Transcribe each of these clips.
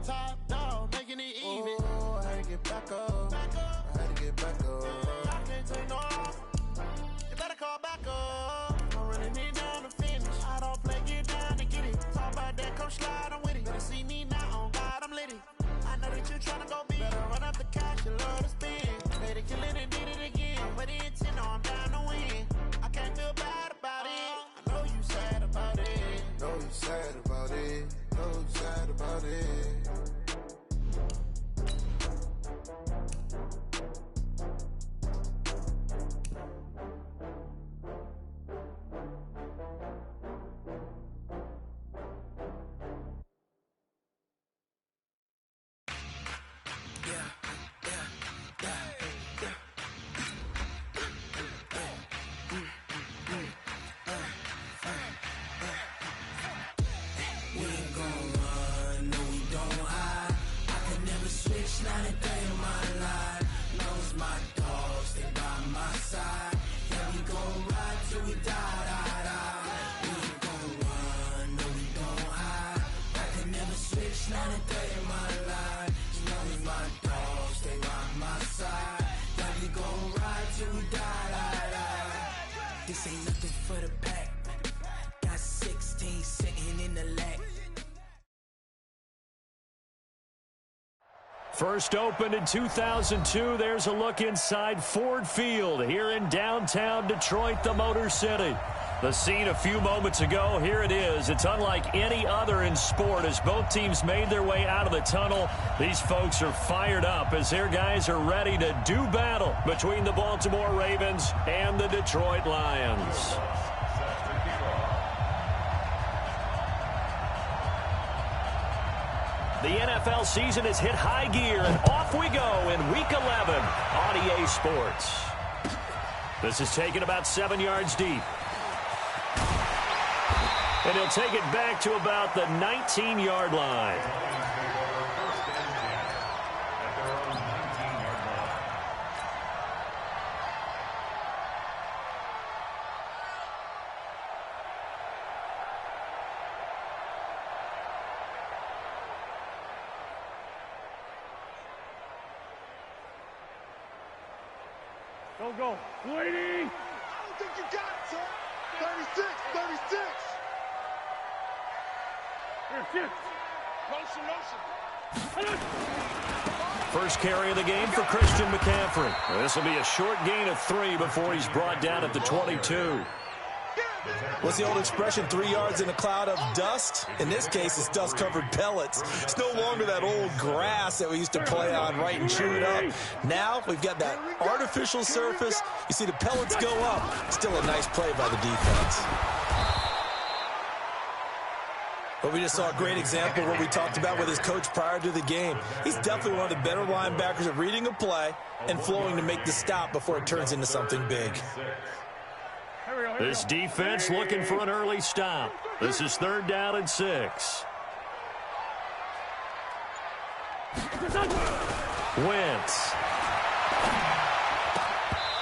top dog, making it even. Oh, I had to get back up. I had to get back up. I can't take no off. You better call back up. I'm running it down to finish. I don't play, get down to get it. Talk about that, come slide, I'm with it. Better see me now, on God, I'm litty. I know that you tryna go big. Better run up the cash, you love to spend. Made it, kill it, and did it again. But the intent, no, I'm down to win. I can't feel bad about it. I know you sad about it. Know you sad about it. Know you sad about it. This ain't nothing for the pack. Got 16 sitting in the lag. First opened in 2002. There's a look inside Ford Field here in downtown Detroit, the Motor City. The scene a few moments ago, here it is. It's unlike any other in sport as both teams made their way out of the tunnel. These folks are fired up as their guys are ready to do battle between the Baltimore Ravens and the Detroit Lions. The NFL season has hit high gear, and off we go in Week 11 on EA Sports. This is taken about 7 yards deep. And he'll take it back to about the 19-yard line. Go. Waiting. I don't think you got it, son. 36. Motion. First carry of the game for Christian McCaffrey. This will be a short gain of 3 before he's brought down at the 22. What's the old expression, 3 yards in a cloud of dust? In this case, it's dust-covered pellets. It's no longer that old grass that we used to play on, right, and chew it up. Now we've got that artificial surface. You see the pellets go up. Still a nice play by the defense. But we just saw a great example of what we talked about with his coach prior to the game. He's definitely one of the better linebackers at reading a play and flowing to make the stop before it turns into something big. This defense looking for an early stop. This is 3rd down and 6. Wentz.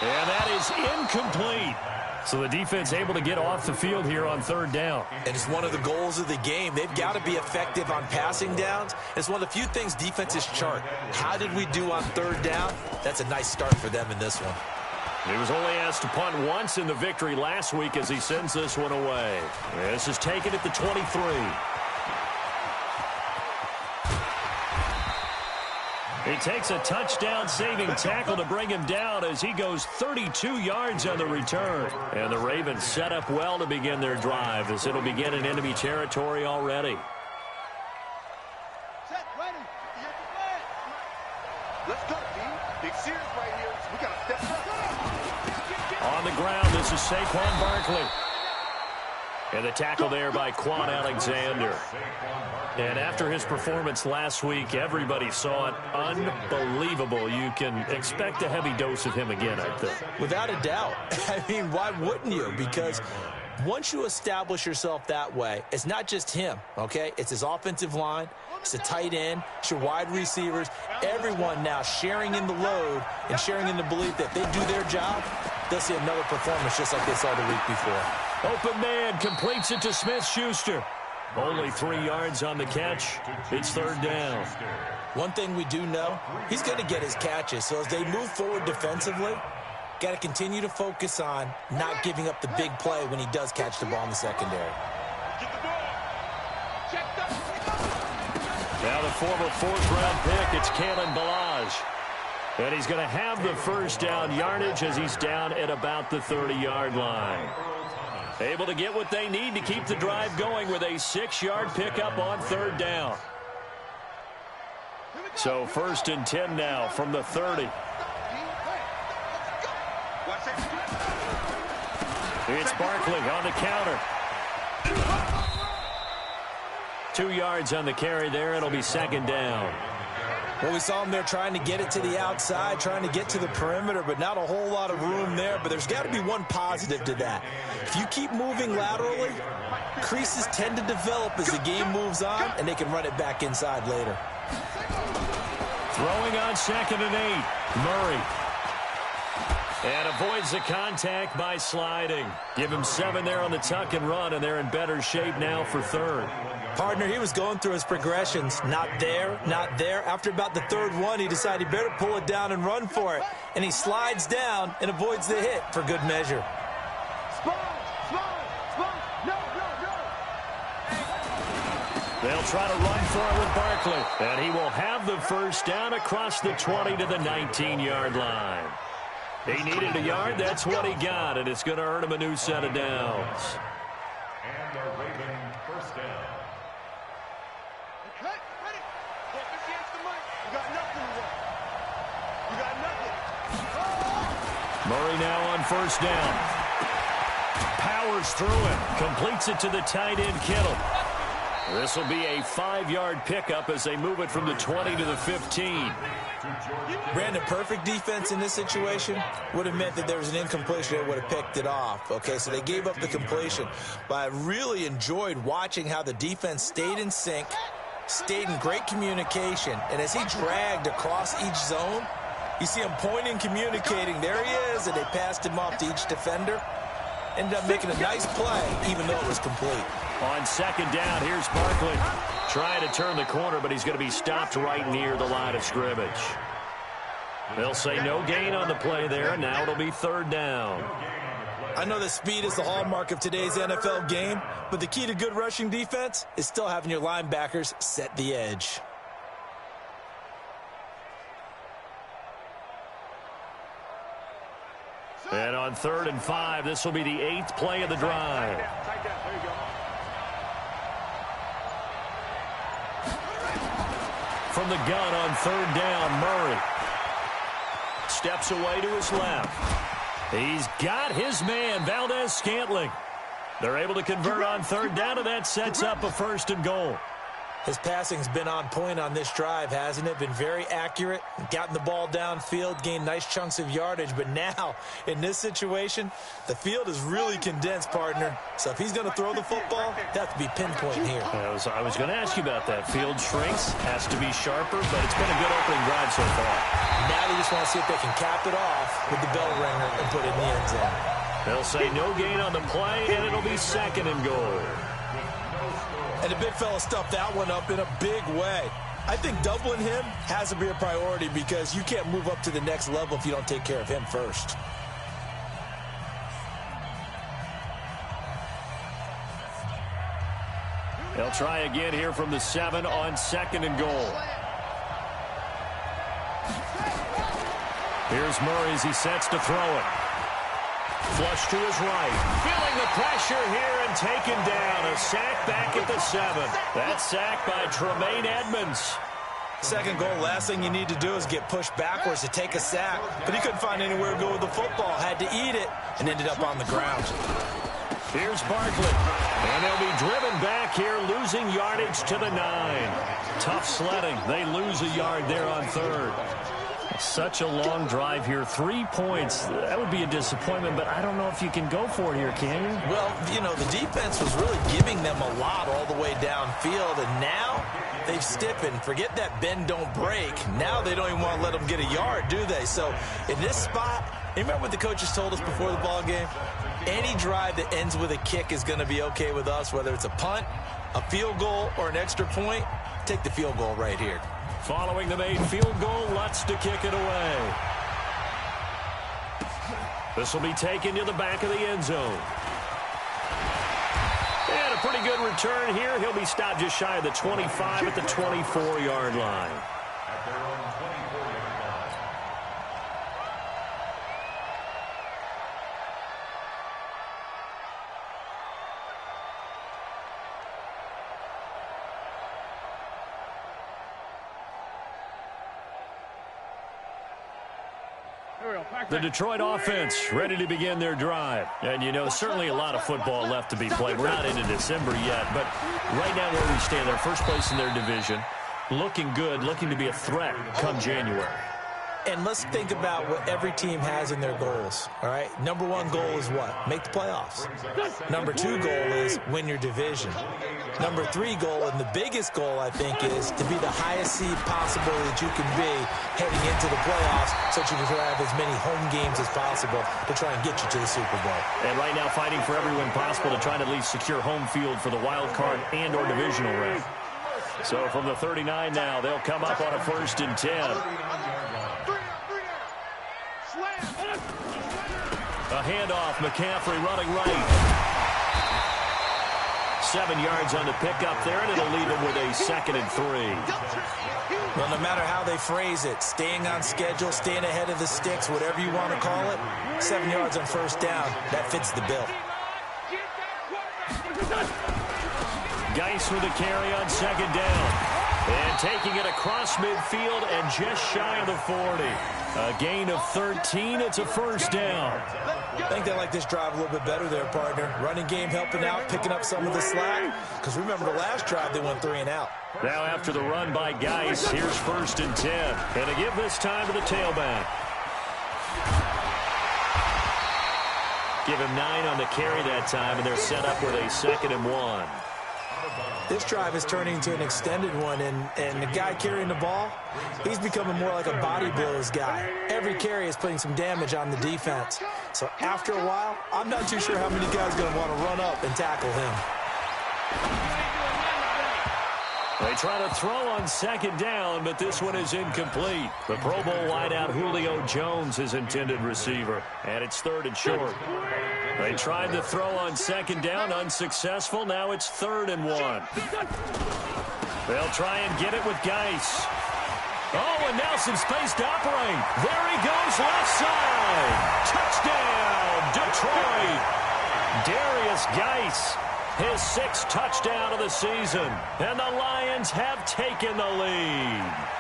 And that is incomplete. So the defense able to get off the field here on 3rd down. And it's one of the goals of the game. They've got to be effective on passing downs. It's one of the few things defenses chart. How did we do on 3rd down? That's a nice start for them in this one. He was only asked to punt once in the victory last week as he sends this one away. This is taken at the 23. He takes a touchdown-saving tackle to bring him down as he goes 32 yards on the return. And the Ravens set up well to begin their drive as it'll begin in enemy territory already. Set, ready. Let's go, D. Big series right here. We got to step up. On the ground, this is Saquon Barkley. And the tackle there by Quan Alexander. And after his performance last week, everybody saw it. Unbelievable. You can expect a heavy dose of him again, I think. Without a doubt. I mean, why wouldn't you? Because once you establish yourself that way, it's not just him, okay? It's his offensive line. It's the tight end. It's your wide receivers. Everyone now sharing in the load and sharing in the belief that if they do their job, they'll see another performance just like they saw the week before. Open man completes it to Smith-Schuster. Only 3 yards on the catch. It's third down. One thing we do know, he's going to get his catches. So as they move forward defensively, got to continue to focus on not giving up the big play when he does catch the ball in the secondary. Now the former 4th-round pick, it's Kalen Balaj. And he's going to have the first down yardage as he's down at about the 30-yard line. Able to get what they need to keep the drive going with a 6-yard pickup on third down. So 1st and 10 now from the 30. It's Barkley on the counter. 2 yards on the carry there. It'll be 2nd down. Well, we saw him there trying to get it to the outside, trying to get to the perimeter, but not a whole lot of room there. But there's got to be one positive to that. If you keep moving laterally, creases tend to develop as the game moves on, and they can run it back inside later. Throwing on 2nd and 8. Murray. And avoids the contact by sliding. Give him 7 there on the tuck and run, and they're in better shape now for 3rd. Partner, he was going through his progressions. Not there, not there. After about the 3rd one, he decided he better pull it down and run for it. And he slides down and avoids the hit for good measure. They'll try to run for it with Barkley. And he will have the first down across the 20 to the 19-yard line. He needed a yard. That's what he got, and it's going to earn him a new set of downs. And the Raven first down. Okay, ready. Don't misuse the mic. You got nothing to work. You got nothing. Murray now on first down. Powers through it. Completes it to the tight end, Kittle. This will be a 5-yard pickup as they move it from the 20 to the 15. Brandon, perfect defense in this situation would have meant that there was an incompletion that would have picked it off. Okay, so they gave up the completion. But I really enjoyed watching how the defense stayed in sync, stayed in great communication. And as he dragged across each zone, you see him pointing, communicating. There he is, and they passed him off to each defender. Ended up making a nice play, even though it was complete. On 2nd down, here's Barkley. Trying to turn the corner, but he's going to be stopped right near the line of scrimmage. They'll say no gain on the play there. Now it'll be 3rd down. I know that speed is the hallmark of today's NFL game, but the key to good rushing defense is still having your linebackers set the edge. And on 3rd and 5, this will be the 8th play of the drive. From the gun on 3rd down, Murray. Steps away to his left. He's got his man, Valdez-Scantling. They're able to convert on 3rd down, and that sets up a 1st and goal. His passing's been on point on this drive, hasn't it? Been very accurate, gotten the ball downfield, gained nice chunks of yardage. But now, in this situation, the field is really condensed, partner. So if he's going to throw the football, that has to be pinpoint here. I was going to ask you about that. Field shrinks, has to be sharper, but it's been a good opening drive so far. Now they just want to see if they can cap it off with the bell ringer and put it in the end zone. They'll say no gain on the play, and it'll be 2nd and goal. And the big fella stuffed that one up in a big way. I think doubling him has to be a priority because you can't move up to the next level if you don't take care of him first. They'll try again here from the 7 on 2nd and goal. Here's Murray as he sets to throw it. Flush to his right. Feeling the pressure here and taken down. A sack back at the 7. That sack by Tremaine Edmonds. Second goal, last thing you need to do is get pushed backwards to take a sack. But he couldn't find anywhere to go with the football. Had to eat it and ended up on the ground. Here's Barkley. And they'll be driven back here, losing yardage to the 9. Tough sledding. They lose a yard there on 3rd. Such a long drive here. 3 points. That would be a disappointment, but I don't know if you can go for it here, can you? Well, you know, the defense was really giving them a lot all the way downfield, and now they've stiffened. Forget that bend, don't break. Now they don't even want to let them get a yard, do they? So in this spot, you remember what the coaches told us before the ball game? Any drive that ends with a kick is going to be okay with us, whether it's a punt A field goal or an extra point, take the field goal right here. Following the made field goal, Lutz to kick it away. This will be taken to the back of the end zone. And a pretty good return here. He'll be stopped just shy of the 25 at the 24-yard line. The Detroit offense ready to begin their drive. And, you know, certainly a lot of football left to be played. We're not into December yet, but right now where we stand, they're first place in their division, looking good, looking to be a threat come January. And let's think about what every team has in their goals, all right? Number one goal is what? Make the playoffs. Number two goal is win your division. Number three goal, and the biggest goal, I think, is to be the highest seed possible that you can be heading into the playoffs so that you can have as many home games as possible to try and get you to the Super Bowl. And right now fighting for every win possible to try to at least secure home field for the wild card and or divisional round. So from the 39 now, they'll come up on a 1st and 10. A handoff, McCaffrey running right. 7 yards on the pickup there, and it'll leave him with a 2nd and 3. Well, no matter how they phrase it, staying on schedule, staying ahead of the sticks, whatever you want to call it, 7 yards on 1st down, that fits the bill. Geis with a carry on 2nd down. And taking it across midfield and just shy of the 40. A gain of 13. It's a 1st down. I think they like this drive a little bit better there, partner. Running game helping out, picking up some of the slack. Because remember the last drive, they went 3 and out. Now after the run by Geis, here's 1st and 10. And to give this time to the tailback. Give him 9 on the carry that time, and they're set up with a 2nd and 1. This drive is turning into an extended one, and the guy carrying the ball, he's becoming more like a body blows guy. Every carry is putting some damage on the defense. So after a while, I'm not too sure how many guys are going to want to run up and tackle him. They try to throw on 2nd down, but this one is incomplete. The Pro Bowl wideout Julio Jones is intended receiver, and it's 3rd and short. They tried to throw on 2nd down, unsuccessful. Now it's 3rd and 1. They'll try and get it with Geis. Oh, and now some space to operate. There he goes, left side. Touchdown, Detroit. Darius Geis, his 6th touchdown of the season. And the Lions have taken the lead.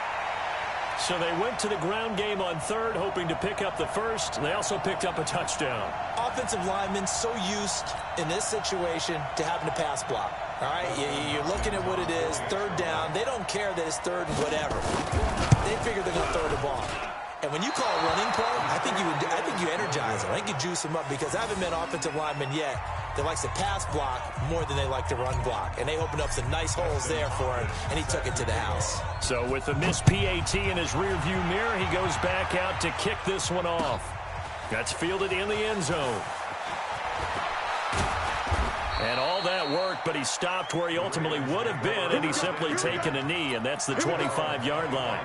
So they went to the ground game on 3rd, hoping to pick up the 1st. They also picked up a touchdown. Offensive linemen so used in this situation to having to pass block. All right, you're looking at what it is, 3rd down. They don't care that it's 3rd and whatever. They figure they're going to throw the ball. And when you call a running play, I think you energize them. I think you juice them up because I haven't met offensive linemen yet that likes to pass block more than they like to run block. And they opened up some nice holes there for him, and he took it to the house. So with the missed PAT in his rearview mirror, he goes back out to kick this one off. That's fielded in the end zone. And all that worked, but he stopped where he ultimately would have been, and he's simply taken a knee, and that's the 25-yard line.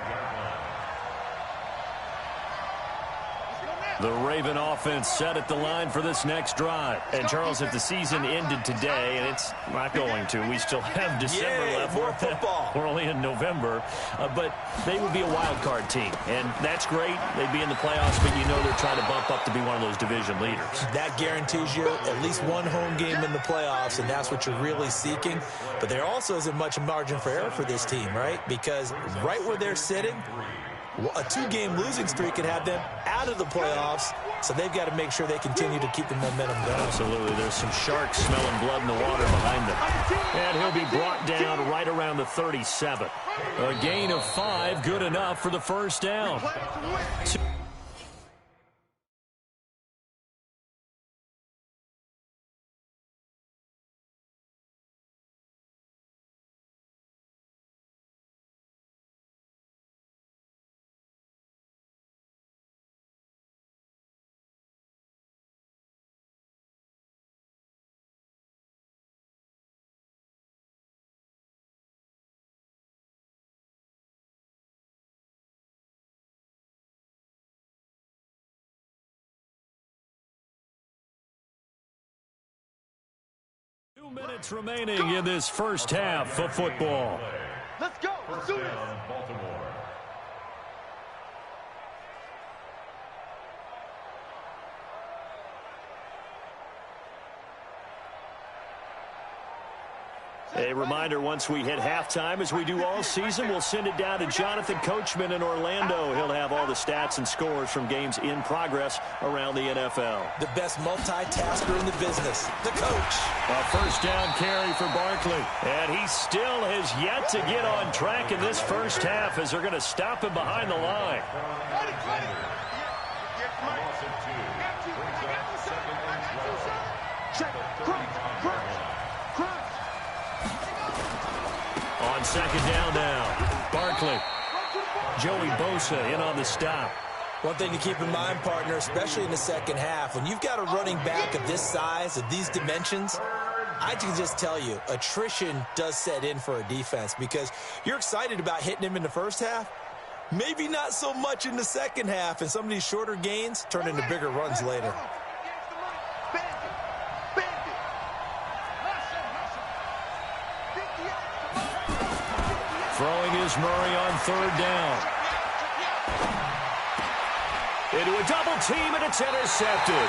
The Raven offense set at the line for this next drive. And, Charles, if the season ended today, and it's not going to, we still have December left. More football. We're only in November. But they would be a wild card team. And that's great. They'd be in the playoffs, but you know they're trying to bump up to be one of those division leaders. That guarantees you at least one home game in the playoffs, and that's what you're really seeking. But there also isn't much margin for error for this team, right? Because right where they're sitting, a 2-game losing streak could have them out of the playoffs, so they've got to make sure they continue to keep the momentum going. Absolutely. There's some sharks smelling blood in the water behind them. And he'll be brought down right around the 37. A gain of 5, good enough for the 1st down. Minutes remaining in this first half of football. Let's go. Let's do this. Baltimore. A reminder, once we hit halftime, as we do all season, we'll send it down to Jonathan Coachman in Orlando. He'll have all the stats and scores from games in progress around the NFL. The best multitasker in the business, the coach. A first down carry for Barkley. And he still has yet to get on track in this first half as they're going to stop him behind the line. On second down now, Barkley. Joey Bosa in on the stop. One thing to keep in mind, partner, especially in the second half, when you've got a running back of this size, of these dimensions, I can just tell you, attrition does set in for a defense because you're excited about hitting him in the first half. Maybe not so much in the second half, and some of these shorter gains turn into bigger runs later. Throwing is Murray on third down. Into a double team, and it's intercepted.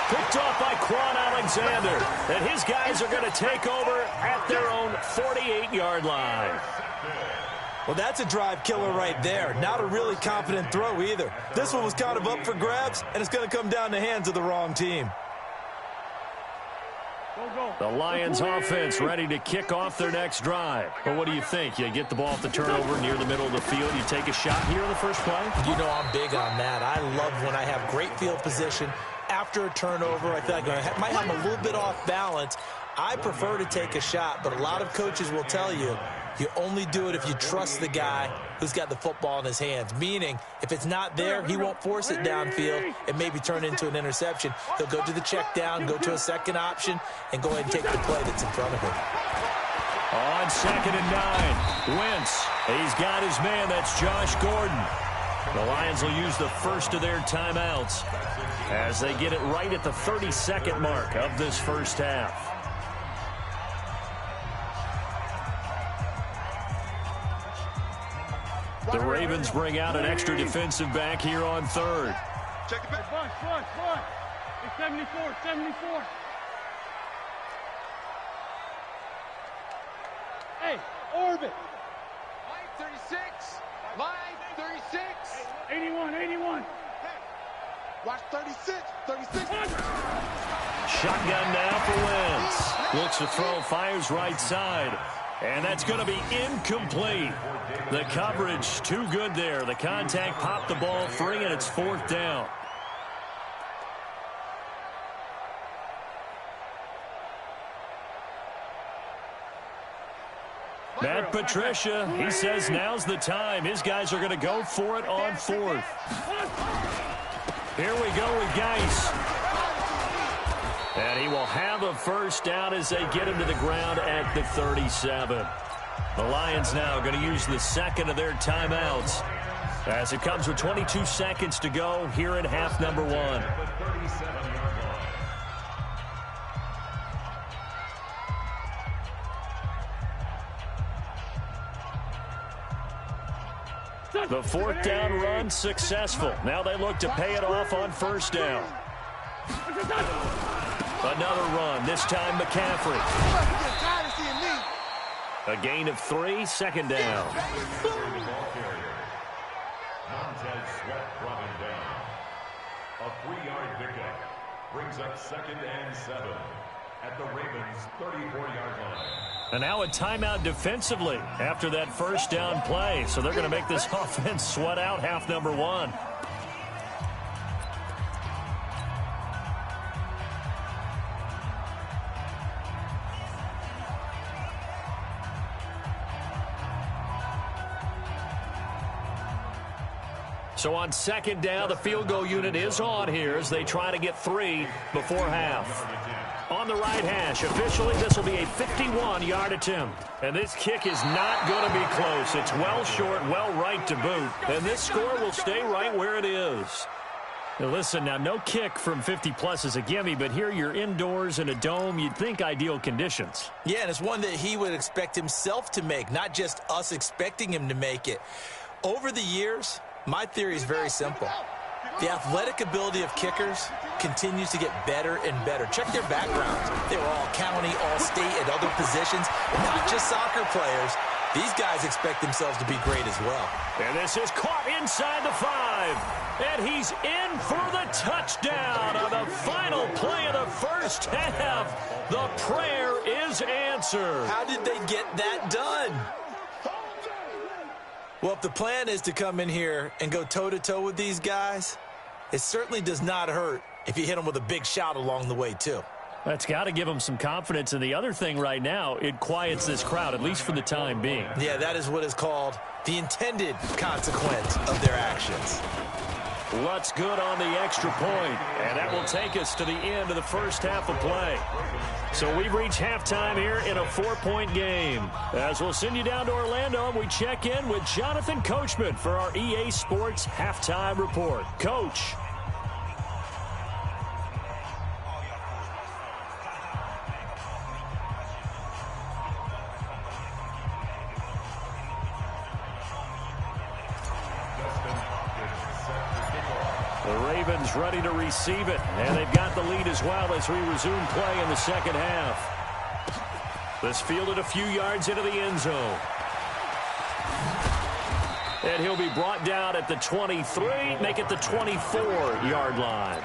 Picked off by Quan Alexander. And his guys are going to take over at their own 48-yard line. Well, that's a drive killer right there. Not a really confident throw either. This one was kind of up for grabs, and it's going to come down the hands of the wrong team. The Lions offense ready to kick off their next drive. But what do you think? You get the ball off the turnover near the middle of the field. You take a shot here in the first play? You know I'm big on that. I love when I have great field position after a turnover. I feel like I might have a little bit off balance. I prefer to take a shot, but a lot of coaches will tell you, you only do it if you trust the guy who's got the football in his hands. Meaning, if it's not there, he won't force it downfield and maybe turn it into an interception. He'll go to the check down, go to a second option, and go ahead and take the play that's in front of him. On 2nd and 9, Wentz. He's got his man. That's Josh Gordon. The Lions will use the first of their timeouts as they get it right at the 30-second mark of this first half. The Ravens bring out an extra defensive back here on third. Check it back. Front. It's 74. Hey, orbit. Line 36. 81. Watch 36. Shotgun now for Wentz. Looks to throw, fires right side. And that's going to be incomplete. The coverage too good there. The contact popped the ball free, and it's 4th down. Matt Patricia, he says now's the time. His guys are going to go for it on 4th. Here we go with Geis. And he will have a first down as they get him to the ground at the 37. The Lions now going to use the second of their timeouts as it comes with 22 seconds to go here in half number 1. The 4th down run successful. Now they look to pay it off on first down. Another run, this time McCaffrey. A gain of 3, 2nd down. Montez Sweat brought him down. A 3-yard pickup brings up 2nd and 7 at the Ravens' 34-yard line. And now a timeout defensively after that first down play. So they're going to make this offense sweat out half number 1. So on 2nd down, the field goal unit is on here as they try to get 3 before half. On the right hash, officially this will be a 51-yard attempt. And this kick is not going to be close. It's well short, well right to boot. And this score will stay right where it is. Now listen, now no kick from 50-plus is a gimme, but here you're indoors in a dome. You'd think ideal conditions. Yeah, and it's one that he would expect himself to make, not just us expecting him to make it. Over the years, my theory is very simple. The athletic ability of kickers continues to get better and better. Check their backgrounds. They were all county, all state, at other positions, not just soccer players. These guys expect themselves to be great as well. And this is caught inside the 5. And he's in for the touchdown on the final play of the first half. The prayer is answered. How did they get that done? Well, if the plan is to come in here and go toe-to-toe with these guys, it certainly does not hurt if you hit them with a big shot along the way, too. That's got to give them some confidence. And the other thing right now, it quiets this crowd, at least for the time being. Yeah, that is what is called the intended consequence of their actions. What's good on the extra point, and that will take us to the end of the first half of play. So we've reached halftime here in a 4-point game. As we'll send you down to Orlando, and we check in with Jonathan Coachman for our EA Sports Halftime Report. Coach. The Ravens ready to receive it, and they've got the lead as well as we resume play in the second half. This fielded a few yards into the end zone. And he'll be brought down at the 23, make it the 24-yard line.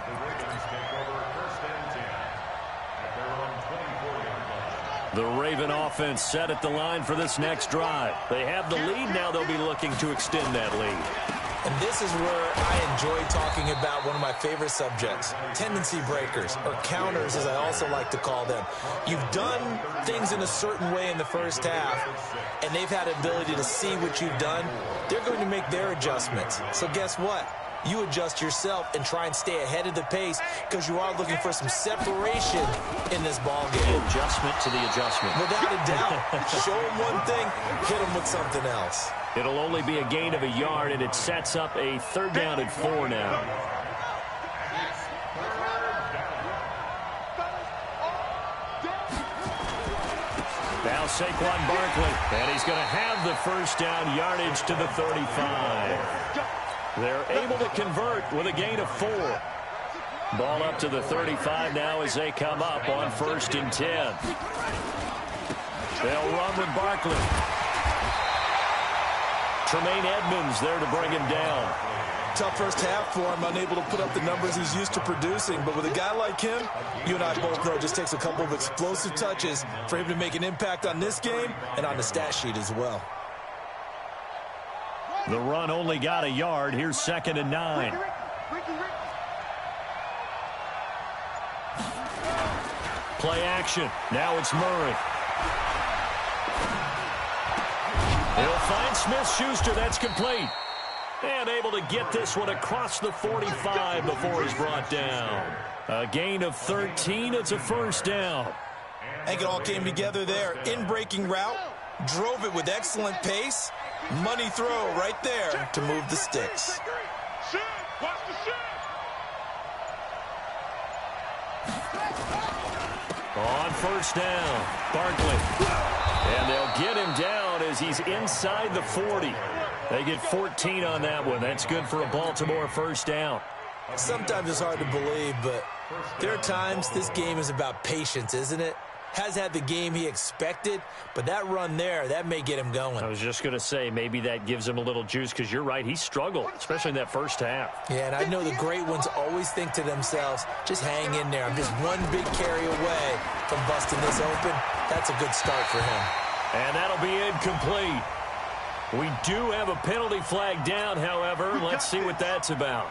The Raven offense set at the line for this next drive. They have the lead. Now they'll be looking to extend that lead. And this is where I enjoy talking about one of my favorite subjects, tendency breakers, or counters as I also like to call them. You've done things in a certain way in the first half, and they've had the ability to see what you've done. They're going to make their adjustments. So guess what? You adjust yourself and try and stay ahead of the pace because you are looking for some separation in this ball game. Adjustment to the adjustment. Without a doubt. Show them one thing, hit them with something else. It'll only be a gain of a yard, and it sets up a 3rd down and 4 now. Now Saquon Barkley, and he's going to have the 1st down, yardage to the 35. They're able to convert with a gain of 4. Ball up to the 35 now as they come up on 1st and 10. They'll run with Barkley. Tremaine Edmonds there to bring him down. Tough first half for him, unable to put up the numbers he's used to producing. But with a guy like him, you and I both know it just takes a couple of explosive touches for him to make an impact on this game and on the stat sheet as well. The run only got a yard. Here's 2nd and 9. Play action. Now it's Murray. He'll find Smith-Schuster. That's complete. And able to get this one across the 45 before he's brought down. A gain of 13. It's a 1st down. I think it all came together there. In-breaking route. Drove it with excellent pace. Money throw right there to move the sticks. On 1st down, Barkley. And they'll get him down as he's inside the 40. They get 14 on that one. That's good for a Baltimore 1st down. Sometimes it's hard to believe, but there are times this game is about patience, isn't it? Has had the game he expected, but that run there, that may get him going. I was just going to say, maybe that gives him a little juice because you're right, he struggled, especially in that 1st half. Yeah, and I know the great ones always think to themselves, just hang in there. I'm just one big carry away from busting this open. That's a good start for him. And that'll be incomplete. We do have a penalty flag down, however. Let's see what that's about.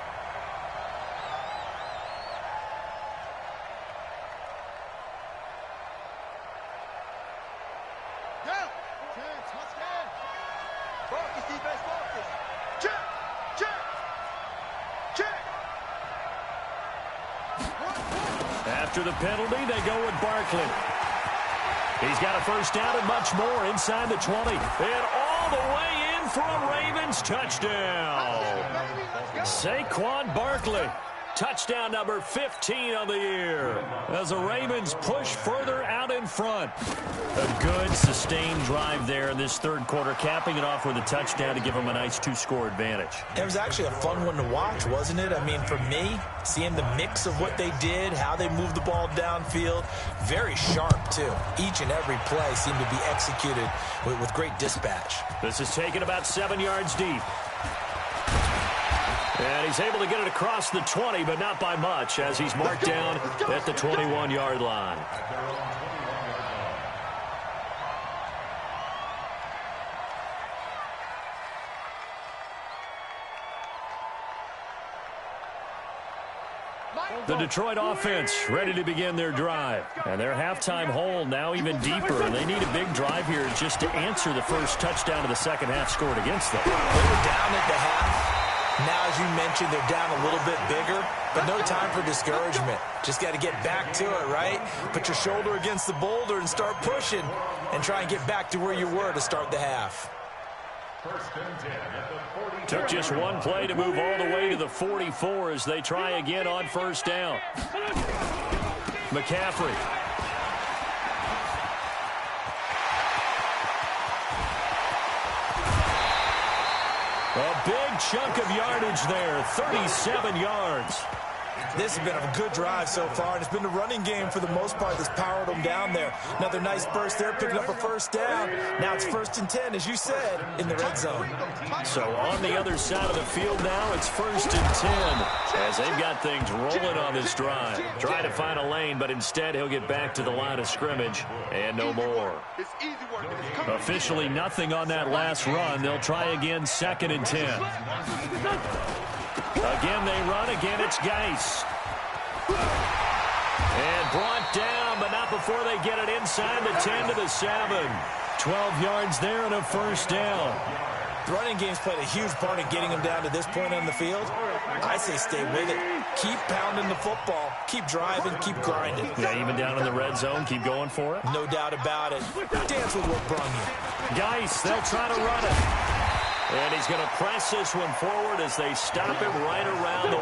After the penalty, they go with Barkley. He's got a 1st down and much more inside the 20. And all the way in for a Ravens touchdown. Saquon Barkley. Touchdown number 15 on the year as the Ravens push further out in front. A good, sustained drive there in this third quarter, capping it off with a touchdown to give them a nice 2-score advantage. It was actually a fun one to watch, wasn't it? I mean, for me, seeing the mix of what they did, how they moved the ball downfield, very sharp, too. Each and every play seemed to be executed with great dispatch. This is taken about 7 yards deep. And he's able to get it across the 20, but not by much, as he's marked down at the 21-yard line. The Detroit offense ready to begin their drive. And their halftime hole now even deeper. And they need a big drive here just to answer the first touchdown of the second half scored against them. They were down at the half. Now, as you mentioned, they're down a little bit bigger, but no time for discouragement. Just got to get back to it, right? Put your shoulder against the boulder and start pushing and try and get back to where you were to start the half. First and 10 at the 40. Took just one play to move all the way to the 44 as they try again on first down. McCaffrey. A big chunk of yardage there, 37 yards. This has been a good drive so far, and it's been the running game for the most part that's powered them down there. Another nice burst there, picking up a first down. Now it's 1st and 10, as you said, in the red zone. So on the other side of the field now, it's 1st and 10, as they've got things rolling on this drive. Try to find a lane, but instead he'll get back to the line of scrimmage, and no more. Officially nothing on that last run. They'll try again, 2nd and 10. Again they run. Again it's Geis. And brought down, but not before they get it inside the 10 to the 7. 12 yards there and a first down. The running game's played a huge part in getting them down to this point on the field. I say stay with it. Keep pounding the football. Keep driving. Keep grinding. Yeah, even down in the red zone, keep going for it. No doubt about it. Dance with what brung you. Geis, they'll try to run it. And he's going to press this one forward as they stop him right around the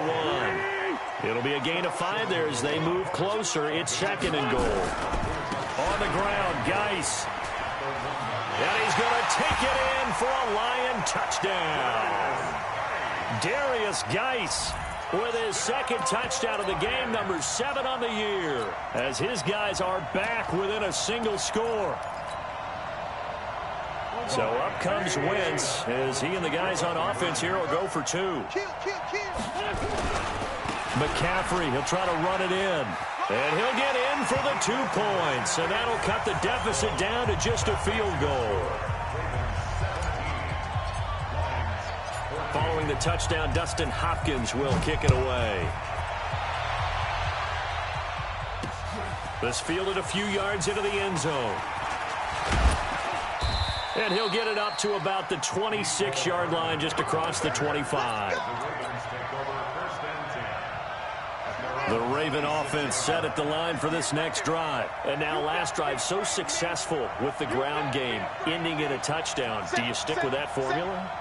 1. It'll be a gain of 5 there as they move closer. It's 2nd and goal. On the ground, Geis. And he's going to take it in for a Lion touchdown. Darius Geis with his 2nd touchdown of the game, number 7 on the year, as his guys are back within a single score. So up comes Wentz as he and the guys on offense here will go for 2. McCaffrey, he'll try to run it in. And he'll get in for the 2 points. And that'll cut the deficit down to just a field goal. Following the touchdown, Dustin Hopkins will kick it away. This fielded a few yards into the end zone. And he'll get it up to about the 26-yard line, just across the 25. The Raven offense set at the line for this next drive. And now last drive so successful with the ground game, ending in a touchdown. Do you stick with that formula?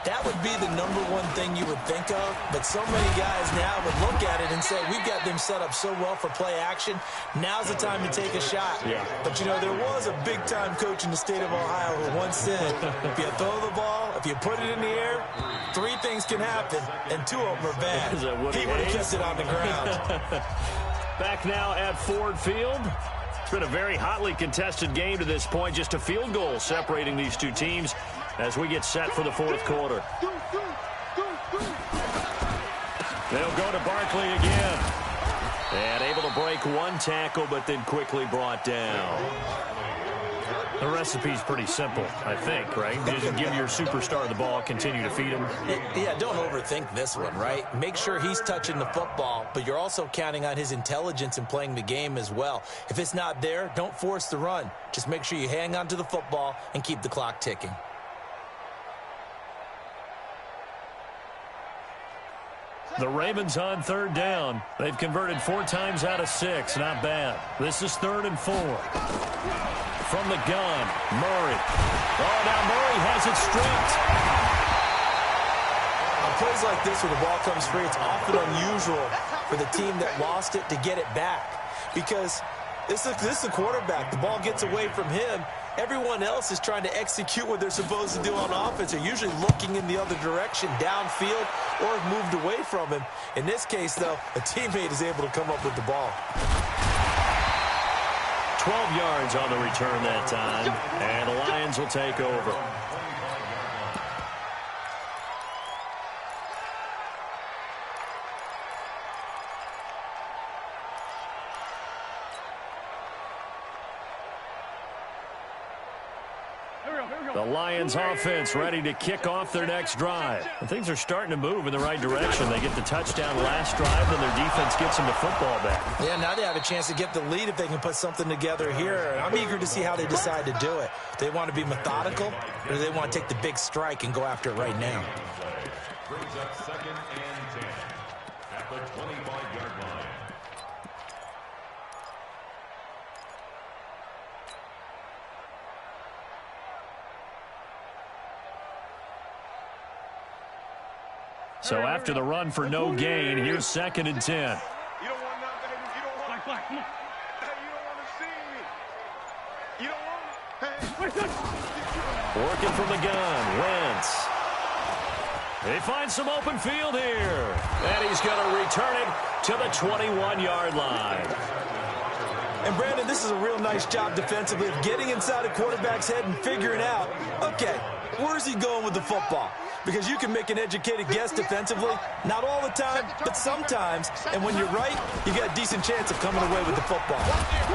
That would be the number one thing you would think of, but so many guys now would look at it and say, we've got them set up so well for play action, now's the time to take a shot. Yeah. But, you know, there was a big-time coach in the state of Ohio who once said, if you throw the ball, if you put it in the air, 3 things can happen, and 2 of them are bad. He would have kept it on the ground. Back now at Ford Field. It's been a very hotly contested game to this point, just a field goal separating these 2 teams as we get set for the 4th quarter. They'll go to Barkley again. And able to break 1 tackle, but then quickly brought down. The recipe's pretty simple, I think, right? Just give your superstar the ball, continue to feed him. Yeah, don't overthink this one, right? Make sure he's touching the football, but you're also counting on his intelligence in playing the game as well. If it's not there, don't force the run. Just make sure you hang on to the football and keep the clock ticking. The Ravens on 3rd down. They've converted 4 times out of 6. Not bad. This is 3rd and 4. From the gun, Murray. Oh, now Murray has it stripped. A plays like this where the ball comes free, it's often unusual for the team that lost it to get it back. Because this is the quarterback. The ball gets away from him. Everyone else is trying to execute what they're supposed to do on offense. They're usually looking in the other direction, downfield, or have moved away from him. In this case, though, a teammate is able to come up with the ball. 12 yards on the return that time, and the Lions will take over. The Lions offense ready to kick off their next drive. And things are starting to move in the right direction. They get the touchdown last drive, and their defense gets them the football back. Yeah, now they have a chance to get the lead if they can put something together here. And I'm eager to see how they decide to do it. Do they want to be methodical, or do they want to take the big strike and go after it right now? Brings up 2nd and 10 at the 25-yard line. So after the run for no gain, here's 2nd and 10. You don't want nothing, baby. You don't want Come on. Hey, you don't want to see me. You don't want it. Hey. Working from the gun, Wentz. They find some open field here. And he's going to return it to the 21-yard line. And, Brandon, this is a real nice job defensively of getting inside a quarterback's head and figuring out, okay, where's he going with the football? Because you can make an educated guess defensively, not all the time, but sometimes. And when you're right, you got a decent chance of coming away with the football.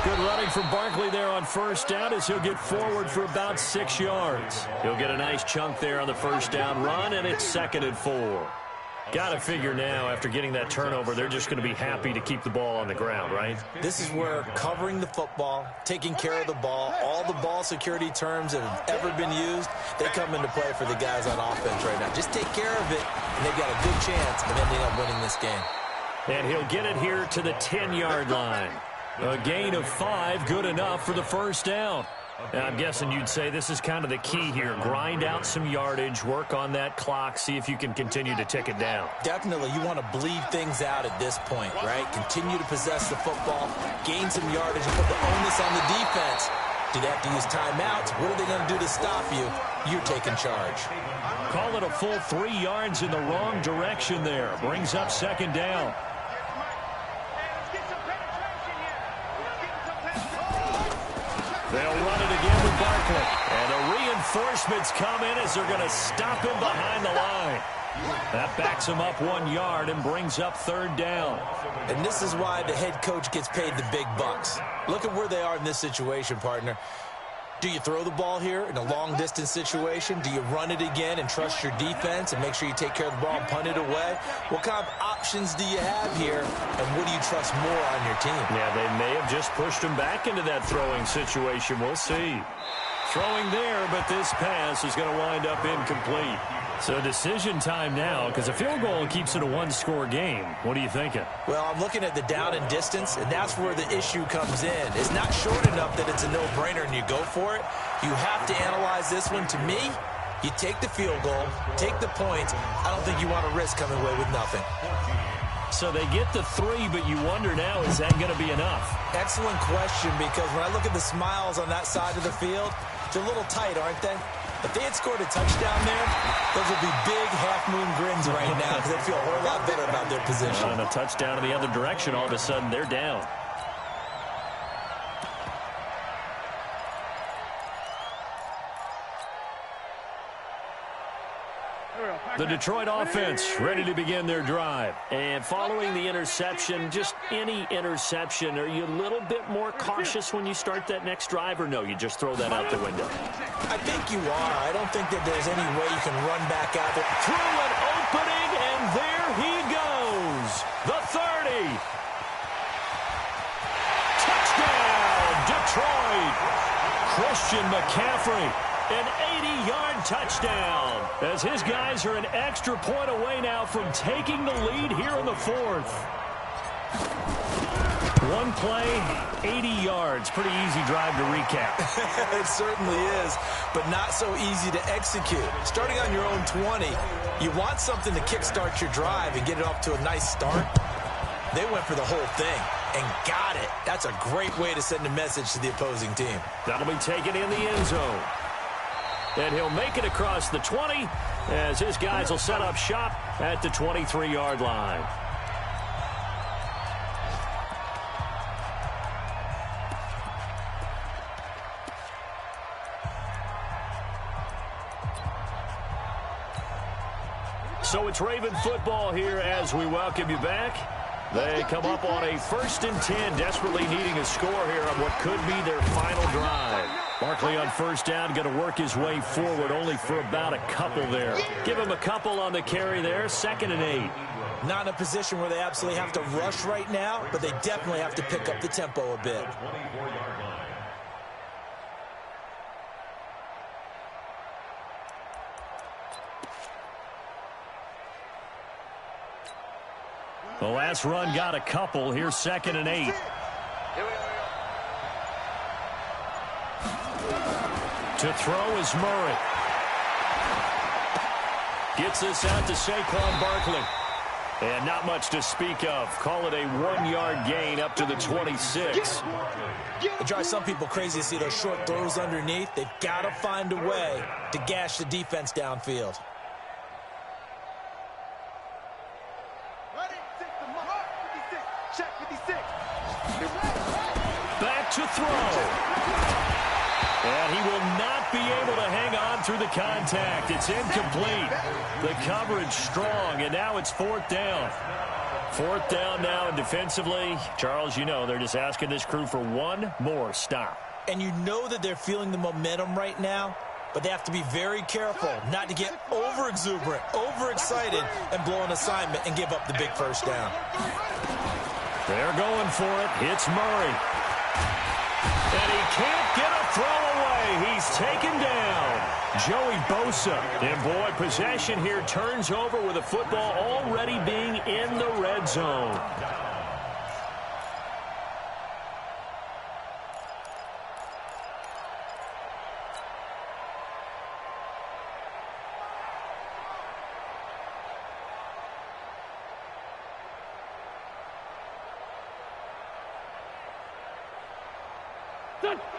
Good running from Barkley there on first down as he'll get forward for about 6 yards. He'll get a nice chunk there on the first down run, and it's 2nd and 4. Got to figure now, after getting that turnover, they're just going to be happy to keep the ball on the ground, right? This is where covering the football, taking care of the ball, all the ball security terms that have ever been used, they come into play for the guys on offense right now. Just take care of it, and they've got a good chance of ending up winning this game. And he'll get it here to the 10-yard line. A gain of 5, good enough for the first down. Now, I'm guessing you'd say this is kind of the key here. Grind out some yardage, work on that clock, see if you can continue to tick it down. Definitely, you want to bleed things out at this point, right? Continue to possess the football, gain some yardage, and put the onus on the defense. Do they have to use timeouts? What are they going to do to stop you? You're taking charge. Call it a full 3 yards in the wrong direction there. Brings up 2nd down. They'll run it again with Barkley. And the reinforcements come in as they're going to stop him behind the line. That backs him up 1 yard and brings up 3rd down. And this is why the head coach gets paid the big bucks. Look at where they are in this situation, partner. Do you throw the ball here in a long-distance situation? Do you run it again and trust your defense and make sure you take care of the ball and punt it away? What kind of options do you have here, and what do you trust more on your team? Yeah, they may have just pushed him back into that throwing situation. We'll see. Throwing there, but this pass is going to wind up incomplete. So decision time now, because a field goal keeps it a one-score game. What are you thinking? Well, I'm looking at the down and distance, and that's where the issue comes in. It's not short enough that it's a no-brainer and you go for it. You have to analyze this one. To me, you take the field goal, take the points. I don't think you want to risk coming away with nothing. So they get the 3, but you wonder now, is that going to be enough? Excellent question, because when I look at the smiles on that side of the field, they're a little tight, aren't they? If they had scored a touchdown there, those would be big half-moon grins right now because they feel a whole lot better about their position. And a touchdown in the other direction, all of a sudden they're down. The Detroit offense ready to begin their drive. And following the interception, just any interception, are you a little bit more cautious when you start that next drive, or no, you just throw that out the window? I think you are. I don't think that there's any way you can run back out there. Through an opening, and there he goes. The 30. Touchdown, Detroit. Christian McCaffrey. An 80-yard touchdown as his guys are an extra point away now from taking the lead here in the 4th. One play, 80 yards. Pretty easy drive to recap. It certainly is, but not so easy to execute. Starting on your own 20, you want something to kickstart your drive and get it off to a nice start. They went for the whole thing and got it. That's a great way to send a message to the opposing team. That'll be taken in the end zone. And he'll make it across the 20 as his guys will set up shop at the 23-yard line. So it's Raven football here as we welcome you back. They come up on a 1st and 10, desperately needing a score here on what could be their final drive. Barkley on 1st down, going to work his way forward only for about a couple there. Give him a couple on the carry there, 2nd and 8. Not in a position where they absolutely have to rush right now, but they definitely have to pick up the tempo a bit. The last run got a couple. Here's 2nd and 8. To throw is Murray. Gets this out to Saquon Barkley. And not much to speak of. Call it a 1-yard gain up to the 26. It drives some people crazy to see those short throws underneath. They've got to find a way to gash the defense downfield. Back to throw. And he will not be able to hang on through the contact. It's incomplete. The coverage strong, and now it's 4th down. 4th down now, and defensively, Charles, you know, they're just asking this crew for one more stop. And you know that they're feeling the momentum right now, but they have to be very careful not to get over-exuberant, overexcited, and blow an assignment and give up the big 1st down. They're going for it. It's Murray. And he can't get a throw away. He's taken down. Joey Bosa. And, boy, possession here turns over with the football already being in the red zone.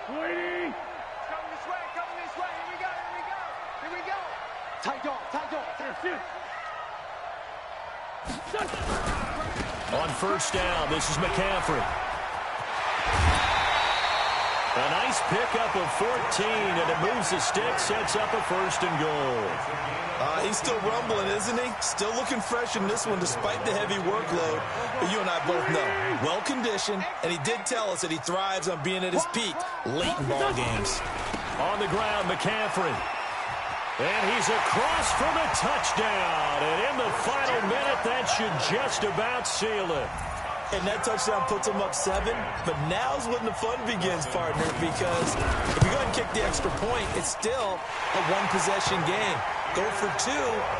Waiting. Coming this way, here we go. Tight dog. On 1st down, this is McCaffrey. A nice pickup of 14, and it moves the stick, sets up a 1st and goal. He's still rumbling, isn't he? Still looking fresh in this one despite the heavy workload. But you and I both know, well-conditioned, and he did tell us that he thrives on being at his peak late in ball games. On the ground, McCaffrey. And he's across for the touchdown. And in the final minute, that should just about seal it. And that touchdown puts him up 7. But now's when the fun begins, partner, because if you go ahead and kick the extra point, it's still a one-possession game. Go for 2,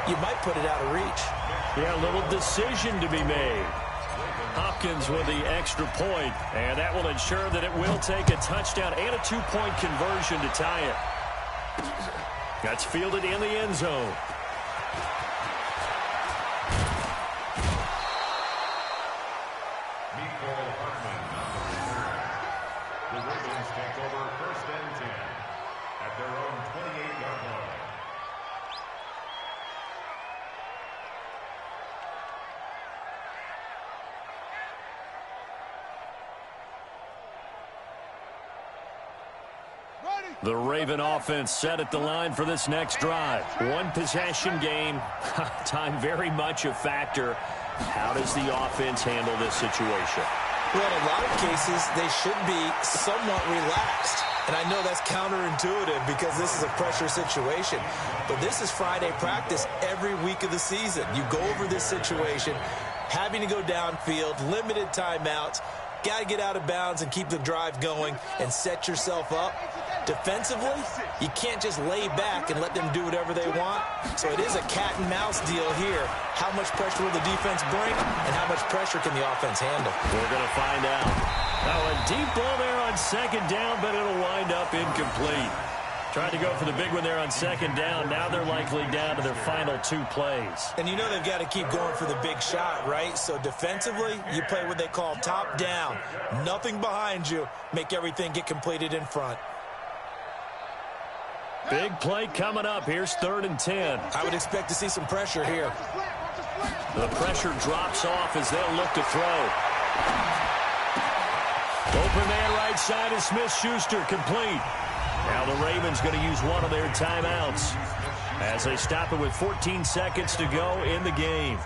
you might put it out of reach. Yeah, a little decision to be made. Hopkins with the extra point, and that will ensure that it will take a touchdown and a 2-point conversion to tie it. That's fielded in the end zone. The Ravens take over 1st and 10 at their own 28-yard line. The Raven offense set at the line for this next drive. One possession game. Time very much a factor. How does the offense handle this situation? Well, in a lot of cases, they should be somewhat relaxed. And I know that's counterintuitive because this is a pressure situation. But this is Friday practice every week of the season. You go over this situation, having to go downfield, limited timeouts, got to get out of bounds and keep the drive going and set yourself up Defensively, you can't just lay back and let them do whatever they want. So it is a cat and mouse deal here. How much pressure will the defense bring, and how much pressure can the offense handle? We're going to find out. Now a deep ball there on second down, but it'll wind up incomplete. Tried to go for the big one there on second down. Now they're likely down to their final 2 plays. And you know they've got to keep going for the big shot, right? So defensively, you play what they call top down. Nothing behind you. Make everything get completed in front. Big play coming up. Here's 3rd and 10. I would expect to see some pressure here. The pressure drops off as they'll look to throw. Open man right side is Smith-Schuster, complete. Now the Ravens going to use one of their timeouts as they stop it with 14 seconds to go in the game.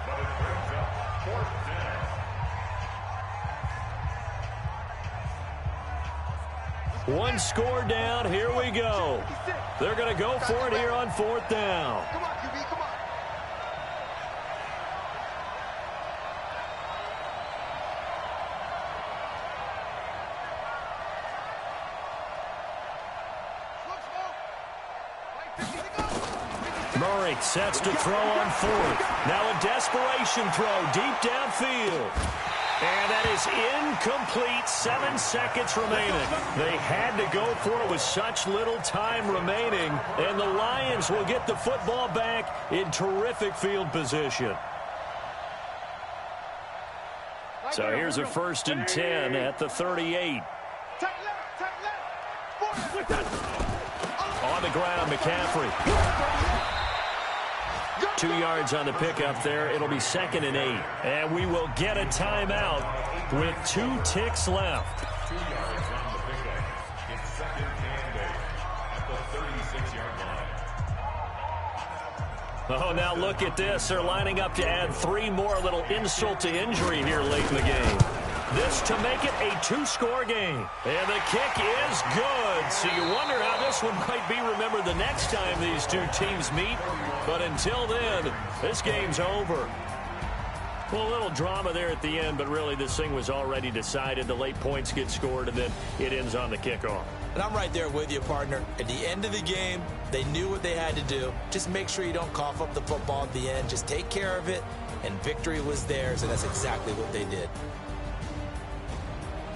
One score down. Here we go. They're going to go for it here on 4th down. Come on, QB, come on. Murray sets to throw on 4th. Now a desperation throw deep downfield. And that is incomplete. 7 seconds remaining. They had to go for it with such little time remaining. And the Lions will get the football back in terrific field position. So here's a 1st and 10 at the 38. On the ground, McCaffrey. 2 yards on the pickup there. It'll be 2nd and 8. And we will get a timeout with 2 ticks left. 2 yards on the pickup. It's 2nd and 8 at the 36-yard line. Oh, now look at this. They're lining up to add 3 more. A little insult to injury here late in the game. This to make it a 2-score game. And the kick is good. So you wonder how this one might be remembered the next time these 2 teams meet. But until then, this game's over. Well, a little drama there at the end, but really this thing was already decided. The late points get scored, and then it ends on the kickoff. And I'm right there with you, partner. At the end of the game, they knew what they had to do. Just make sure you don't cough up the football at the end. Just take care of it, and victory was theirs, and that's exactly what they did.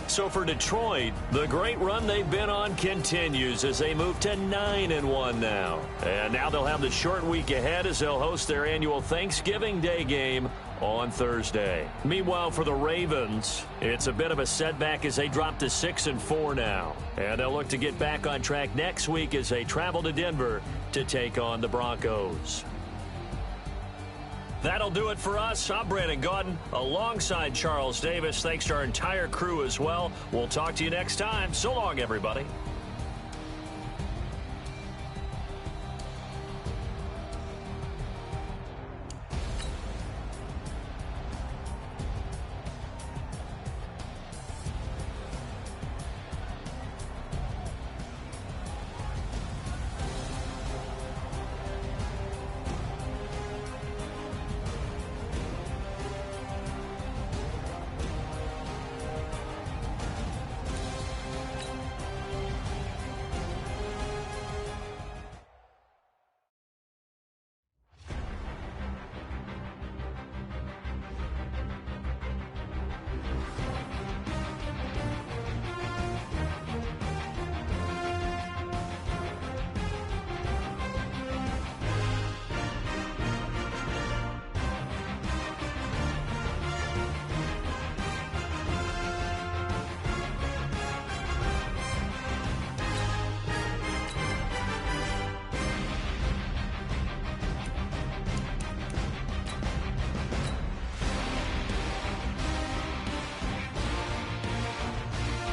So for Detroit, the great run they've been on continues as they move to 9-1 now. And now they'll have the short week ahead as they'll host their annual Thanksgiving Day game on Thursday. Meanwhile, for the Ravens, it's a bit of a setback as they drop to 6-4 now. And they'll look to get back on track next week as they travel to Denver to take on the Broncos. That'll do it for us. I'm Brandon Gaudin alongside Charles Davis. Thanks to our entire crew as well. We'll talk to you next time. So long, everybody.